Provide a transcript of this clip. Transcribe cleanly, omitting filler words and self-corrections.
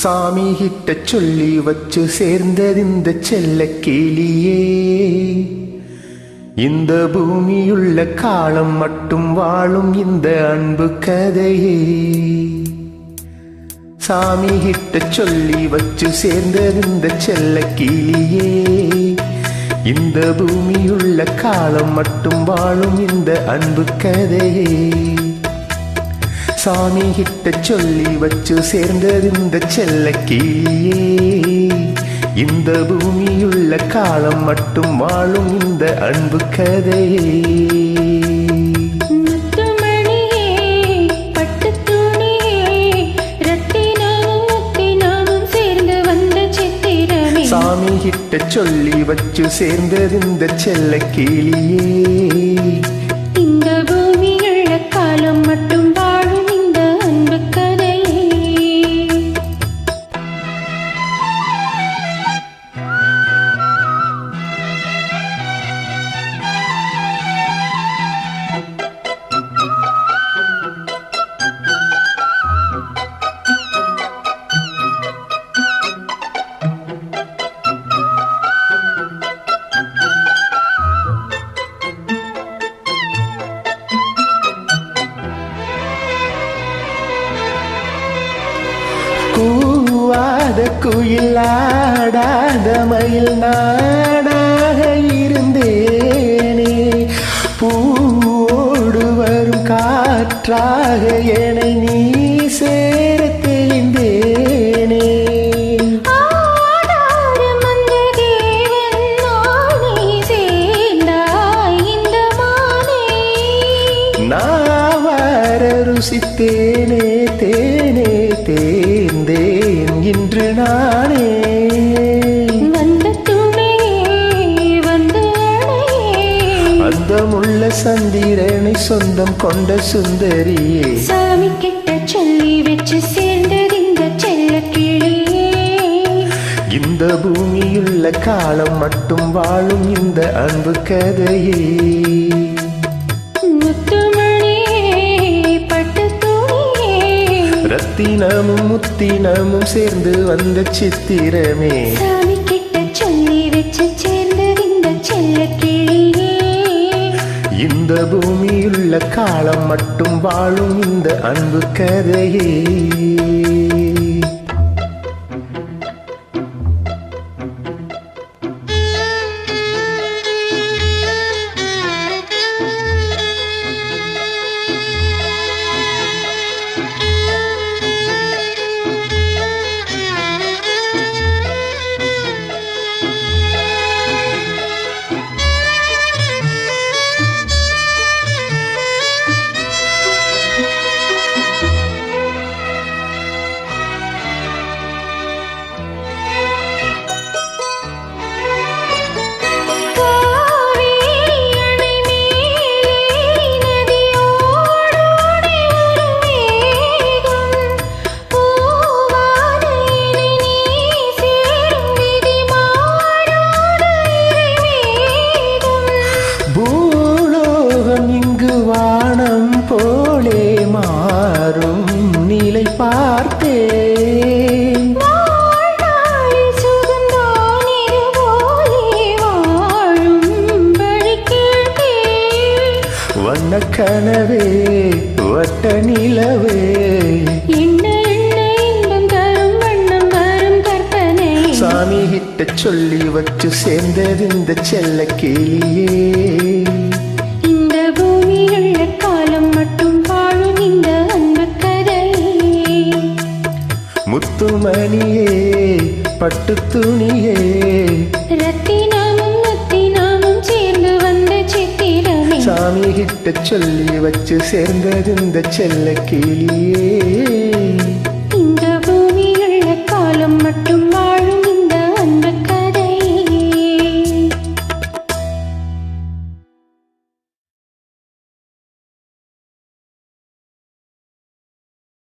சாமி கிட்ட சொல்லி வச்சு சேர்ந்தது இந்த செல்ல கிளியே. இந்த பூமியுள்ள காலம் மட்டும் வாழும் இந்த அன்பு கதையே. சாமி கிட்ட சொல்லி வச்சு சேர்ந்தது இந்த செல்ல கிளியே. இந்த பூமியுள்ள காலம் மட்டும் வாழும் இந்த அன்பு கதையே. சாமி கிட்ட சொல்லி வச்சு சேர்ந்தது இந்த செல்ல கிளியே. இந்த பூமியுள்ள காலம் மட்டும் வாழும் இந்த அன்பு கதையே. சாமி கிட்ட சொல்லி வச்சு சேர்ந்தது இந்த செல்ல கிளியே. இந்த பூமியுள்ள காலம் மட்டும் வாழும் இந்த அன்பு கதையே. கூவாத குயிலாடாத மயில் நாடாக இருந்தேனே. பூவோடு வரும் காற்றாக என்னை நீ சேர தெளிந்தேனே. நான் வர ருசித்தேனே தேனே தேர்ந்தேன் இன்று நானே. வந்த துணையே வந்த அந்தமுள்ள சந்திரனை சொந்தம் கொண்ட சுந்தரியே. சாமி கிட்ட சொல்லி வச்சு சேர்ந்தது இந்த செல்ல கிளியே. இந்த பூமியுள்ள காலம் மட்டும் வாழும் இந்த அன்பு கதையே. ரத்தினமும் முத்தினமும் சேர்ந்து வந்த சித்திரமே. சாமி கிட்ட சொல்லி வச்சு சேர்ந்தது இந்த செல்ல கிளியே. இந்த பூமியுள்ள காலம் மட்டும் வாழும் இந்த அன்பு கதையே. வானம் போலே மாறும் நிலை பார்த்தேன். வண்ண கனவே வட்ட நிலவே சாமி கிட்ட சொல்லி வச்சு சேர்ந்தது இந்த செல்ல கிளியே. முத்துமணியே பட்டு துணியே ரத்தினமும் முத்தினமும் சேர்ந்து வந்த சித்திரமே. சாமி கிட்ட சொல்லி வச்சு சேர்ந்தது இந்த செல்ல கிளியே.